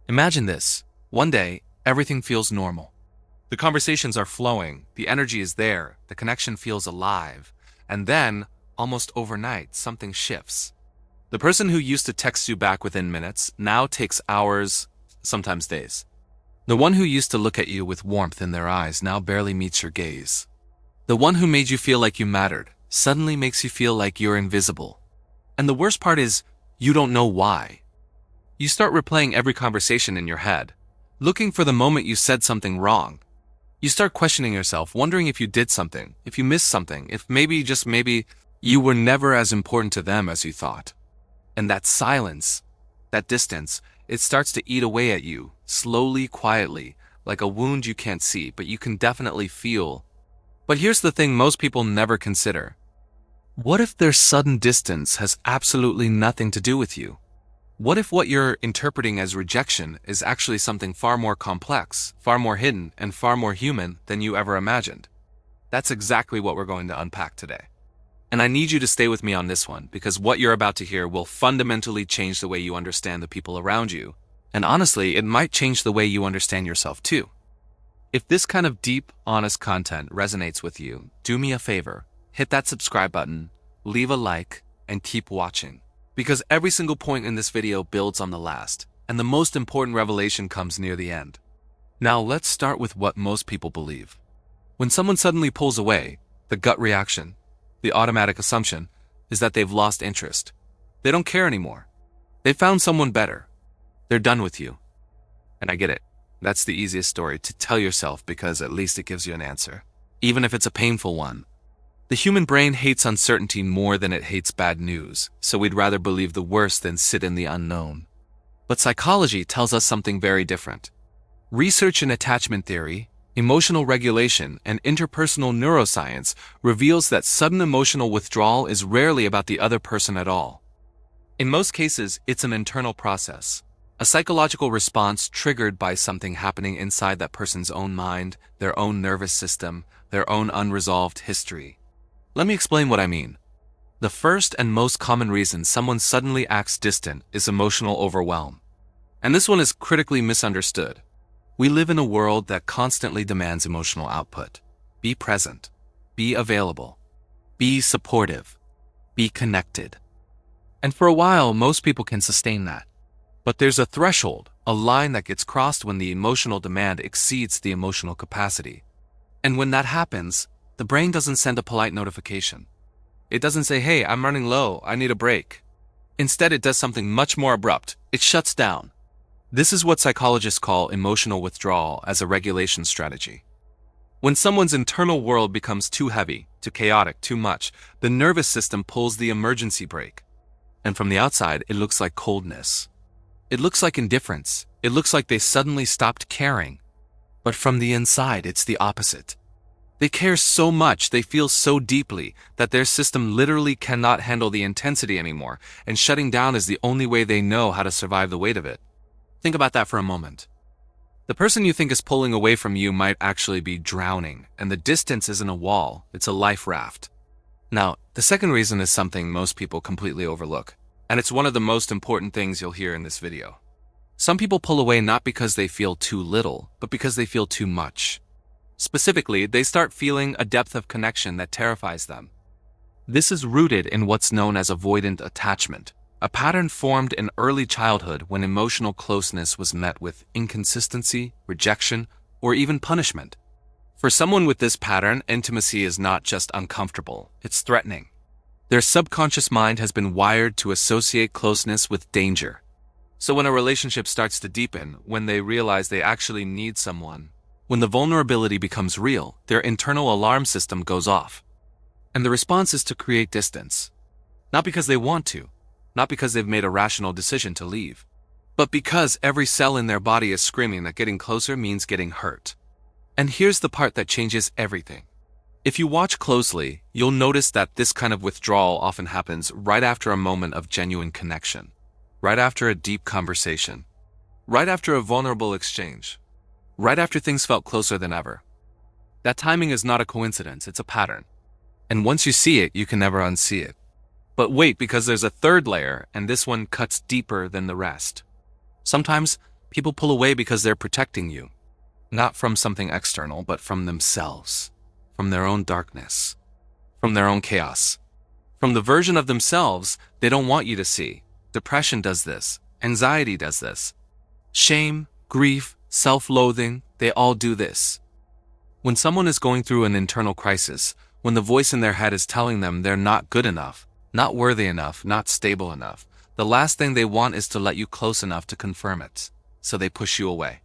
Imagine this. One day, everything feels normal. The conversations are flowing, the energy is there, the connection feels alive. And then, almost overnight, something shifts. The person who used to text you back within minutes now takes hours, sometimes days. The one who used to look at you with warmth in their eyes now barely meets your gaze. The one who made you feel like you mattered suddenly makes you feel like you're invisible. And the worst part is, you don't know why. You start replaying every conversation in your head, looking for the moment you said something wrong. You start questioning yourself, wondering if you did something, if you missed something, if maybe, just maybe, you were never as important to them as you thought. And that silence, that distance, it starts to eat away at you, slowly, quietly, like a wound you can't see, but you can definitely feel. But here's the thing most people never consider. What if their sudden distance has absolutely nothing to do with you? What if what you're interpreting as rejection is actually something far more complex, far more hidden, and far more human than you ever imagined? That's exactly what we're going to unpack today. And I need you to stay with me on this one, because what you're about to hear will fundamentally change the way you understand the people around you. And honestly, it might change the way you understand yourself too. If this kind of deep, honest content resonates with you, do me a favor, hit that subscribe button, leave a like, and keep watching. Because every single point in this video builds on the last, and the most important revelation comes near the end. Now let's start with what most people believe. When someone suddenly pulls away, the gut reaction, the automatic assumption, is that they've lost interest. They don't care anymore. They found someone better. They're done with you. And I get it. That's the easiest story to tell yourself because at least it gives you an answer, even if it's a painful one. The human brain hates uncertainty more than it hates bad news, so we'd rather believe the worst than sit in the unknown. But psychology tells us something very different. Research in attachment theory, emotional regulation, and interpersonal neuroscience reveals that sudden emotional withdrawal is rarely about the other person at all. In most cases, it's an internal process, a psychological response triggered by something happening inside that person's own mind, their own nervous system, their own unresolved history. Let me explain what I mean. The first and most common reason someone suddenly acts distant is emotional overwhelm. And this one is critically misunderstood. We live in a world that constantly demands emotional output. Be present. Be available. Be supportive. Be connected. And for a while, most people can sustain that. But there's a threshold, a line that gets crossed when the emotional demand exceeds the emotional capacity. And when that happens, the brain doesn't send a polite notification. It doesn't say, hey, I'm running low, I need a break. Instead, it does something much more abrupt. It shuts down. This is what psychologists call emotional withdrawal as a regulation strategy. When someone's internal world becomes too heavy, too chaotic, too much, the nervous system pulls the emergency brake. And from the outside, it looks like coldness. It looks like indifference. It looks like they suddenly stopped caring. But from the inside, it's the opposite. They care so much, they feel so deeply, that their system literally cannot handle the intensity anymore, and shutting down is the only way they know how to survive the weight of it. Think about that for a moment. The person you think is pulling away from you might actually be drowning, and the distance isn't a wall, it's a life raft. Now, the second reason is something most people completely overlook, and it's one of the most important things you'll hear in this video. Some people pull away not because they feel too little, but because they feel too much. Specifically, they start feeling a depth of connection that terrifies them. This is rooted in what's known as avoidant attachment, a pattern formed in early childhood when emotional closeness was met with inconsistency, rejection, or even punishment. For someone with this pattern, intimacy is not just uncomfortable, it's threatening. Their subconscious mind has been wired to associate closeness with danger. So when a relationship starts to deepen, when they realize they actually need someone, when the vulnerability becomes real, their internal alarm system goes off. And the response is to create distance. Not because they want to, not because they've made a rational decision to leave, but because every cell in their body is screaming that getting closer means getting hurt. And here's the part that changes everything. If you watch closely, you'll notice that this kind of withdrawal often happens right after a moment of genuine connection, right after a deep conversation, right after a vulnerable exchange, right after things felt closer than ever. That timing is not a coincidence, it's a pattern. And once you see it, you can never unsee it. But wait, because there's a third layer, and this one cuts deeper than the rest. Sometimes, People pull away because they're protecting you, not from something external, but from themselves, from their own darkness, from their own chaos, from the version of themselves they don't want you to see. Depression does this. Anxiety does this. Shame, grief, self-loathing, they all do this. When someone is going through an internal crisis, when the voice in their head is telling them they're not good enough, not worthy enough, not stable enough, the last thing they want is to let you close enough to confirm it, so they push you away.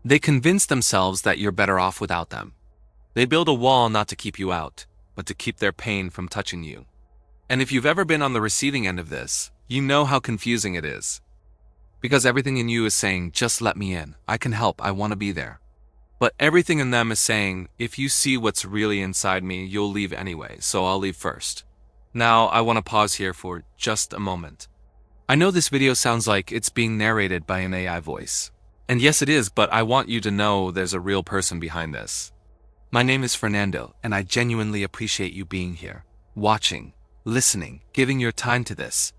They convince themselves that you're better off without them. They build a wall not to keep you out, but to keep their pain from touching you. And if you've ever been on the receiving end of this, you know how confusing it is. Because everything in you is saying, just let me in, I can help, I want to be there. But everything in them is saying, if you see what's really inside me, you'll leave anyway, so I'll leave first. Now, I want to pause here for just a moment. I know this video sounds like it's being narrated by an AI voice. And yes, it is, but I want you to know there's a real person behind this. My name is Fernando, and I genuinely appreciate you being here, watching, listening, giving your time to this.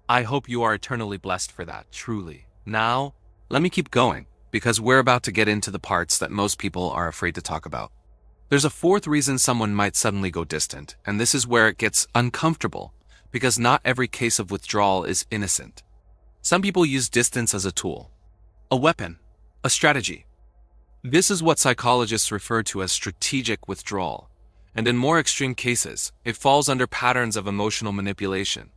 I hope you are eternally blessed for that, truly. Now, let me keep going, because we're about to get into the parts that most people are afraid to talk about. There's a fourth reason someone might suddenly go distant, and this is where it gets uncomfortable, because not every case of withdrawal is innocent. Some people use distance as a tool, a weapon, a strategy. This is what psychologists refer to as strategic withdrawal, and in more extreme cases, it falls under patterns of emotional manipulation.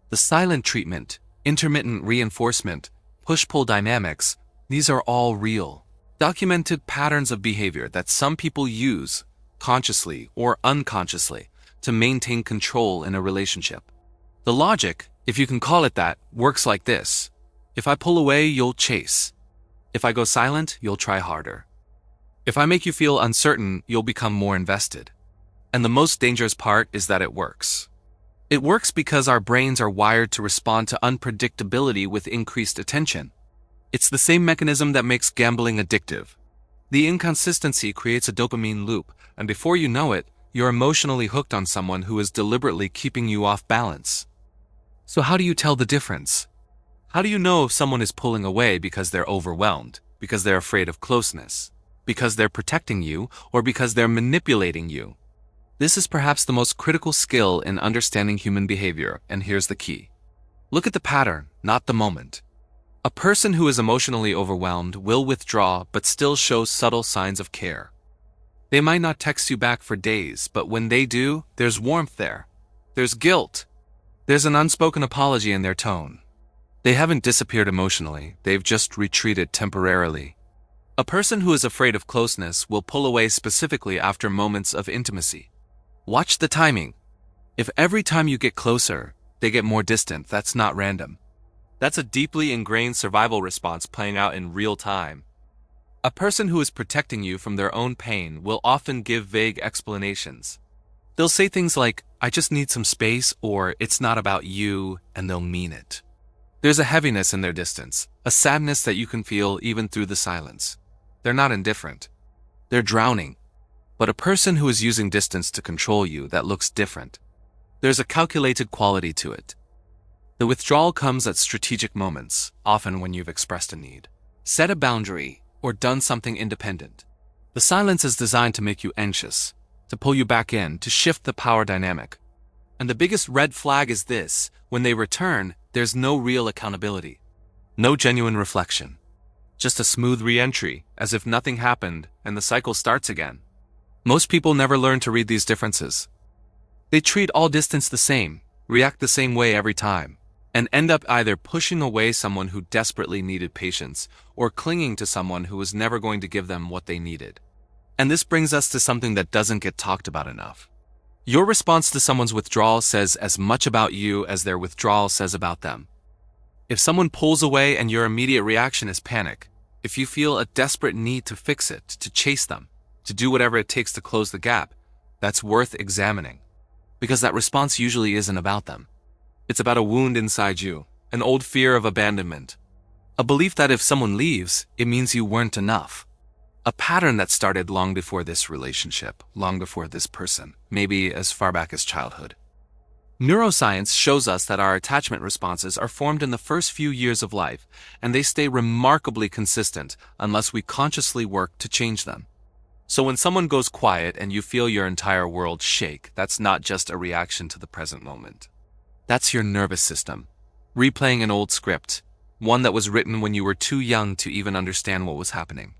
The silent treatment, intermittent reinforcement, push-pull dynamics, these are all real, documented patterns of behavior that some people use, consciously or unconsciously, to maintain control in a relationship. The logic, if you can call it that, works like this. If I pull away, you'll chase. If I go silent, you'll try harder. If I make you feel uncertain, you'll become more invested. And the most dangerous part is that it works. It works because our brains are wired to respond to unpredictability with increased attention. It's the same mechanism that makes gambling addictive. The inconsistency creates a dopamine loop, and before you know it, you're emotionally hooked on someone who is deliberately keeping you off balance. So how do you tell the difference? How do you know if someone is pulling away because they're overwhelmed, because they're afraid of closeness, because they're protecting you, or because they're manipulating you? This is perhaps the most critical skill in understanding human behavior, and here's the key. Look at the pattern, not the moment. A person who is emotionally overwhelmed will withdraw but still show subtle signs of care. They might not text you back for days, but when they do, there's warmth there. There's guilt. There's an unspoken apology in their tone. They haven't disappeared emotionally, they've just retreated temporarily. A person who is afraid of closeness will pull away specifically after moments of intimacy. Watch the timing. If every time you get closer, they get more distant, that's not random. That's a deeply ingrained survival response playing out in real time. A person who is protecting you from their own pain will often give vague explanations. They'll say things like, I just need some space, or it's not about you, and they'll mean it. There's a heaviness in their distance, a sadness that you can feel even through the silence. They're not indifferent. They're drowning. But a person who is using distance to control you, that looks different. There's a calculated quality to it. The withdrawal comes at strategic moments, often when you've expressed a need, set a boundary, or done something independent. The silence is designed to make you anxious, to pull you back in, to shift the power dynamic. And the biggest red flag is this: when they return, there's no real accountability. No genuine reflection. Just a smooth re-entry, as if nothing happened, and the cycle starts again. Most people never learn to read these differences. They treat all distance the same, react the same way every time, and end up either pushing away someone who desperately needed patience, or clinging to someone who was never going to give them what they needed. And this brings us to something that doesn't get talked about enough. Your response to someone's withdrawal says as much about you as their withdrawal says about them. If someone pulls away and your immediate reaction is panic, if you feel a desperate need to fix it, to chase them, to do whatever it takes to close the gap, that's worth examining. Because that response usually isn't about them. It's about a wound inside you, an old fear of abandonment, a belief that if someone leaves, it means you weren't enough. A pattern that started long before this relationship, long before this person, maybe as far back as childhood. Neuroscience shows us that our attachment responses are formed in the first few years of life, and they stay remarkably consistent unless we consciously work to change them. So when someone goes quiet and you feel your entire world shake, that's not just a reaction to the present moment. That's your nervous system, replaying an old script, one that was written when you were too young to even understand what was happening.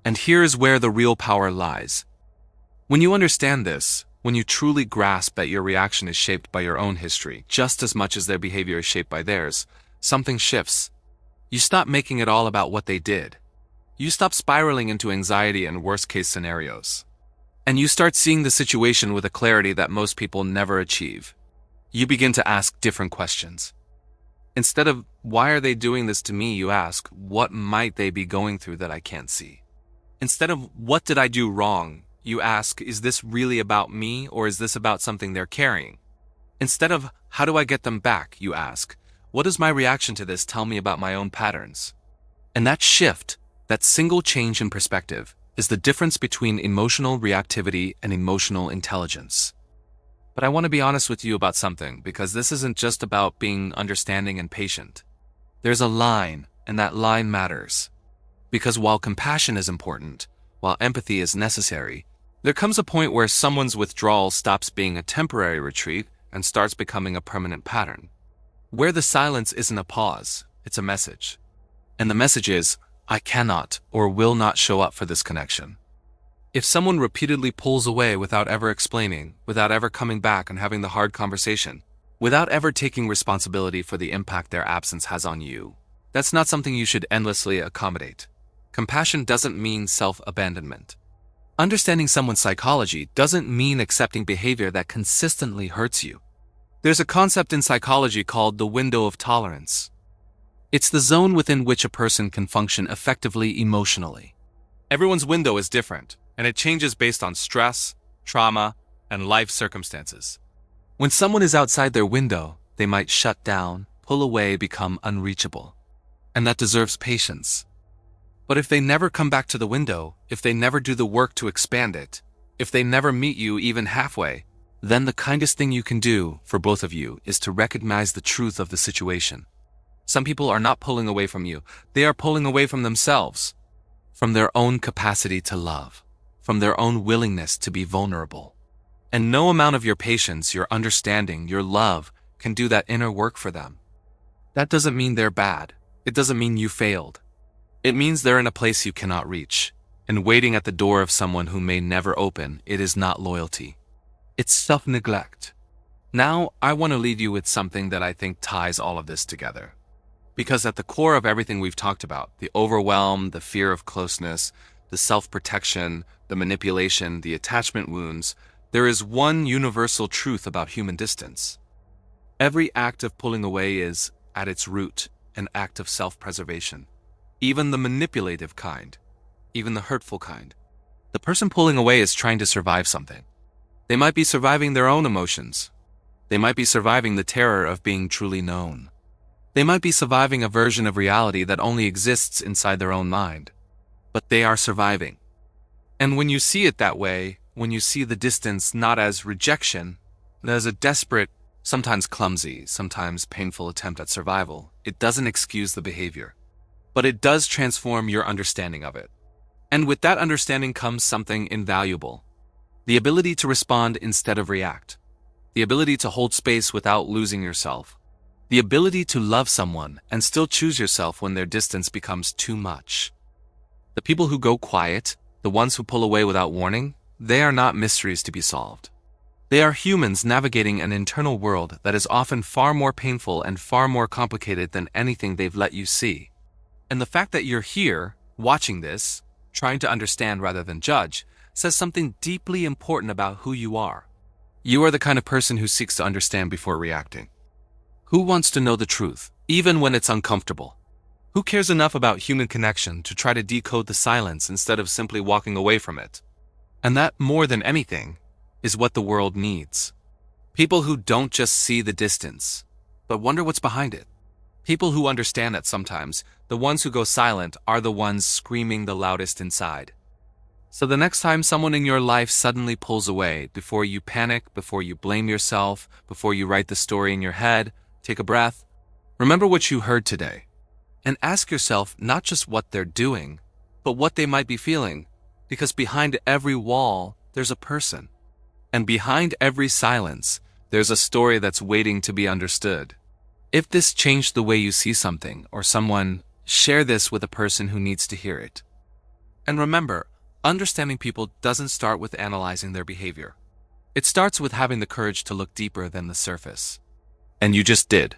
And here's where the real power lies. When you understand this, when you truly grasp that your reaction is shaped by your own history, just as much as their behavior is shaped by theirs, something shifts. You stop making it all about what they did. You stop spiraling into anxiety and worst-case scenarios. And you start seeing the situation with a clarity that most people never achieve. You begin to ask different questions. Instead of, why are they doing this to me, you ask, what might they be going through that I can't see? Instead of, what did I do wrong, you ask, is this really about me or is this about something they're carrying? Instead of, how do I get them back, you ask, what does my reaction to this tell me about my own patterns? And that shift, that single change in perspective, is the difference between emotional reactivity and emotional intelligence. But I want to be honest with you about something, because this isn't just about being understanding and patient. There's a line, and that line matters. Because while compassion is important, while empathy is necessary, there comes a point where someone's withdrawal stops being a temporary retreat and starts becoming a permanent pattern. Where the silence isn't a pause, it's a message. And the message is, I cannot or will not show up for this connection. If someone repeatedly pulls away without ever explaining, without ever coming back and having the hard conversation, without ever taking responsibility for the impact their absence has on you, that's not something you should endlessly accommodate. Compassion doesn't mean self-abandonment. Understanding someone's psychology doesn't mean accepting behavior that consistently hurts you. There's a concept in psychology called the window of tolerance. It's the zone within which a person can function effectively emotionally. Everyone's window is different, and it changes based on stress, trauma, and life circumstances. When someone is outside their window, they might shut down, pull away, become unreachable. And that deserves patience. But if they never come back to the window, if they never do the work to expand it, if they never meet you even halfway, then the kindest thing you can do for both of you is to recognize the truth of the situation. Some people are not pulling away from you. They are pulling away from themselves, from their own capacity to love, from their own willingness to be vulnerable. And no amount of your patience, your understanding, your love can do that inner work for them. That doesn't mean they're bad. It doesn't mean you failed. It means they're in a place you cannot reach, and waiting at the door of someone who may never open, it is not loyalty. It's self-neglect. Now, I want to leave you with something that I think ties all of this together. Because at the core of everything we've talked about, the overwhelm, the fear of closeness, the self-protection, the manipulation, the attachment wounds, there is one universal truth about human distance. Every act of pulling away is, at its root, an act of self-preservation. Even the manipulative kind, even the hurtful kind. The person pulling away is trying to survive something. They might be surviving their own emotions. They might be surviving the terror of being truly known. They might be surviving a version of reality that only exists inside their own mind. But they are surviving. And when you see it that way, when you see the distance not as rejection, but as a desperate, sometimes clumsy, sometimes painful attempt at survival, it doesn't excuse the behavior. But it does transform your understanding of it. And with that understanding comes something invaluable. The ability to respond instead of react. The ability to hold space without losing yourself. The ability to love someone and still choose yourself when their distance becomes too much. The people who go quiet, the ones who pull away without warning, they are not mysteries to be solved. They are humans navigating an internal world that is often far more painful and far more complicated than anything they've let you see. And the fact that you're here, watching this, trying to understand rather than judge, says something deeply important about who you are. You are the kind of person who seeks to understand before reacting. Who wants to know the truth, even when it's uncomfortable? Who cares enough about human connection to try to decode the silence instead of simply walking away from it? And that, more than anything, is what the world needs. People who don't just see the distance, but wonder what's behind it. People who understand that sometimes the ones who go silent are the ones screaming the loudest inside. So the next time someone in your life suddenly pulls away, before you panic, before you blame yourself, before you write the story in your head, take a breath. Remember what you heard today. And ask yourself not just what they're doing, but what they might be feeling. Because behind every wall, there's a person. And behind every silence, there's a story that's waiting to be understood. If this changed the way you see something or someone, share this with a person who needs to hear it. And remember, understanding people doesn't start with analyzing their behavior. It starts with having the courage to look deeper than the surface. And you just did.